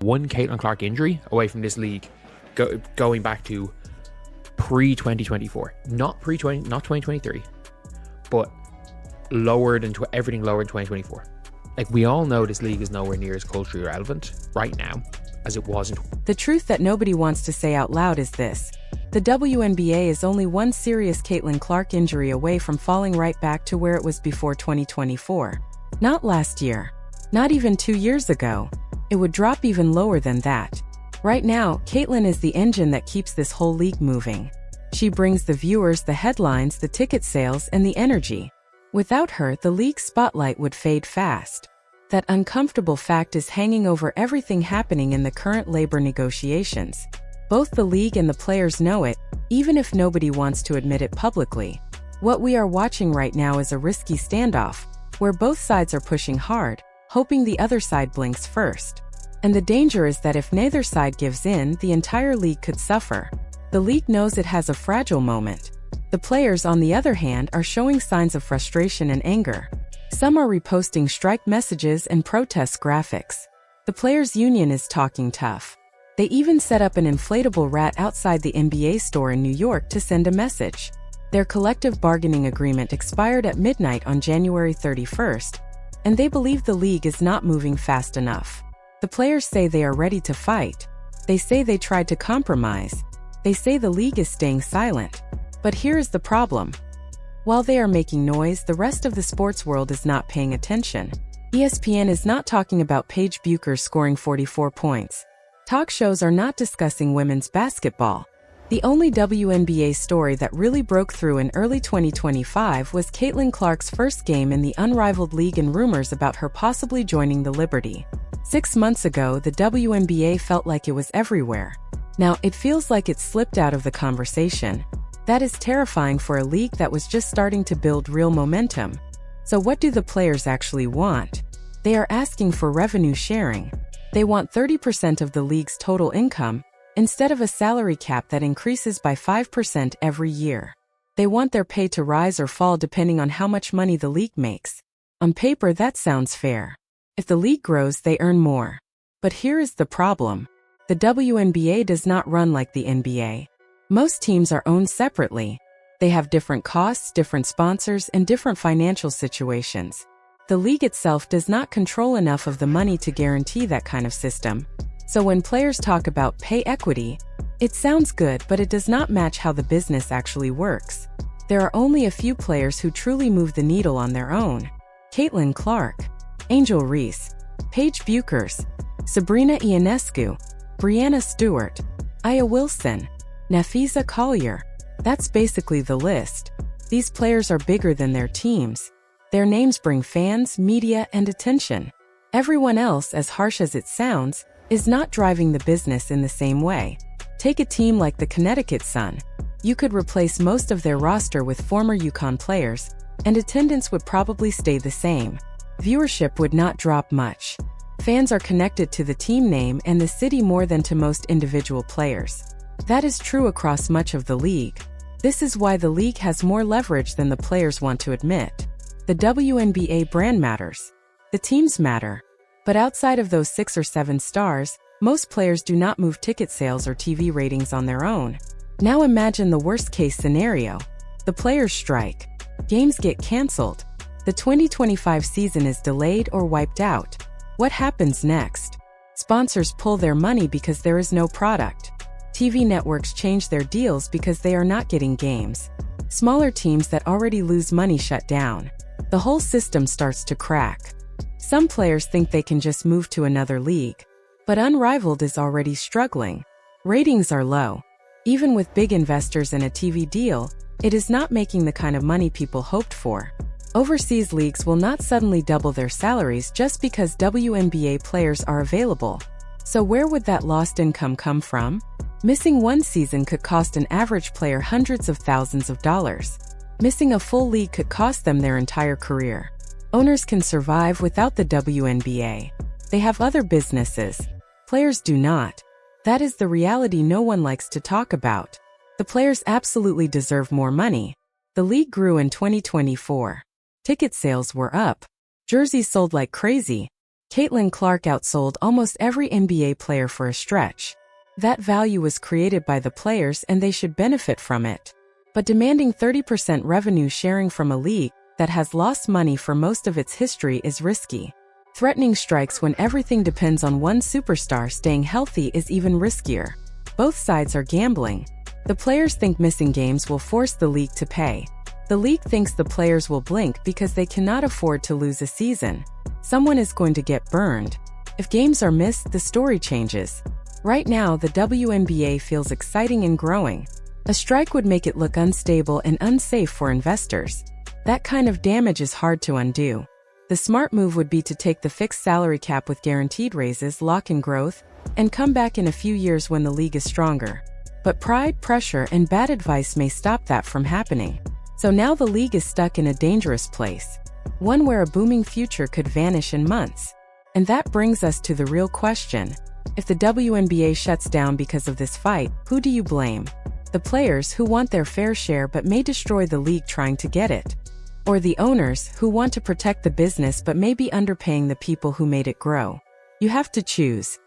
One Caitlin Clark injury away from this league, going back to pre-2024, not 2023, but lower than everything lower in 2024. Like, we all know this league is nowhere near as culturally relevant right now as it was in. The truth that nobody wants to say out loud is this: the WNBA is only one serious Caitlin Clark injury away from falling right back to where it was before 2024. Not last year. Not even 2 years ago. It would drop even lower than that. Right now, Caitlin is the engine that keeps this whole league moving. She brings the viewers, the headlines, the ticket sales, and the energy. Without her, the league's spotlight would fade fast. That uncomfortable fact is hanging over everything happening in the current labor negotiations. Both the league and the players know it, even if nobody wants to admit it publicly. What we are watching right now is a risky standoff, where both sides are pushing hard, hoping the other side blinks first. And the danger is that if neither side gives in, the entire league could suffer. The league knows it has a fragile moment. The players, on the other hand, are showing signs of frustration and anger. Some are reposting strike messages and protest graphics. The players' union is talking tough. They even set up an inflatable rat outside the NBA store in New York to send a message. Their collective bargaining agreement expired at midnight on January 31st, and they believe the league is not moving fast enough. The players say they are ready to fight. They say they tried to compromise. They say the league is staying silent. But here is the problem. While they are making noise, the rest of the sports world is not paying attention. ESPN is not talking about Paige Buecher scoring 44 points. Talk shows are not discussing women's basketball. The only WNBA story that really broke through in early 2025 was Caitlin Clark's first game in the unrivaled league and rumors about her possibly joining the Liberty. 6 months ago, the WNBA felt like it was everywhere. Now, it feels like it slipped out of the conversation. That is terrifying for a league that was just starting to build real momentum. So what do the players actually want? They are asking for revenue sharing. They want 30% of the league's total income, instead of a salary cap that increases by 5% every year. They want their pay to rise or fall depending on how much money the league makes. On paper, that sounds fair. If the league grows, they earn more. But here is the problem. The WNBA does not run like the NBA. Most teams are owned separately. They have different costs, different sponsors, and different financial situations. The league itself does not control enough of the money to guarantee that kind of system. So when players talk about pay equity, it sounds good, but it does not match how the business actually works. There are only a few players who truly move the needle on their own. Caitlin Clark, Angel Reese, Paige Bueckers, Sabrina Ionescu, Breanna Stewart, Aya Wilson, Nafisa Collier. That's basically the list. These players are bigger than their teams. Their names bring fans, media, and attention. Everyone else, as harsh as it sounds, is not driving the business in the same way. Take a team like the Connecticut Sun. You could replace most of their roster with former UConn players, and attendance would probably stay the same. Viewership would not drop much. Fans are connected to the team name and the city more than to most individual players. That is true across much of the league. This is why the league has more leverage than the players want to admit. The WNBA brand matters. The teams matter. But outside of those 6 or 7 stars, most players do not move ticket sales or TV ratings on their own. Now imagine the worst-case scenario. The players strike. Games get canceled. The 2025 season is delayed or wiped out. What happens next? Sponsors pull their money because there is no product. TV networks change their deals because they are not getting games. Smaller teams that already lose money shut down. The whole system starts to crack. Some players think they can just move to another league. But Unrivaled is already struggling. Ratings are low. Even with big investors and a TV deal, it is not making the kind of money people hoped for. Overseas leagues will not suddenly double their salaries just because WNBA players are available. So where would that lost income come from? Missing one season could cost an average player hundreds of thousands of dollars. Missing a full league could cost them their entire career. Owners can survive without the WNBA. They have other businesses. Players do not. That is the reality no one likes to talk about. The players absolutely deserve more money. The league grew in 2024. Ticket sales were up. Jerseys sold like crazy. Caitlin Clark outsold almost every NBA player for a stretch. That value was created by the players and they should benefit from it. But demanding 30% revenue sharing from a league that has lost money for most of its history is risky. Threatening strikes when everything depends on one superstar staying healthy is even riskier. Both sides are gambling. The players think missing games will force the league to pay. The league thinks the players will blink because they cannot afford to lose a season. Someone is going to get burned. If games are missed, the story changes. Right now, the WNBA feels exciting and growing. A strike would make it look unstable and unsafe for investors. That kind of damage is hard to undo. The smart move would be to take the fixed salary cap with guaranteed raises, lock in growth, and come back in a few years when the league is stronger. But pride, pressure, and bad advice may stop that from happening. So now the league is stuck in a dangerous place. One where a booming future could vanish in months. And that brings us to the real question. If the WNBA shuts down because of this fight, who do you blame? The players who want their fair share but may destroy the league trying to get it? Or the owners who want to protect the business but may be underpaying the people who made it grow? You have to choose.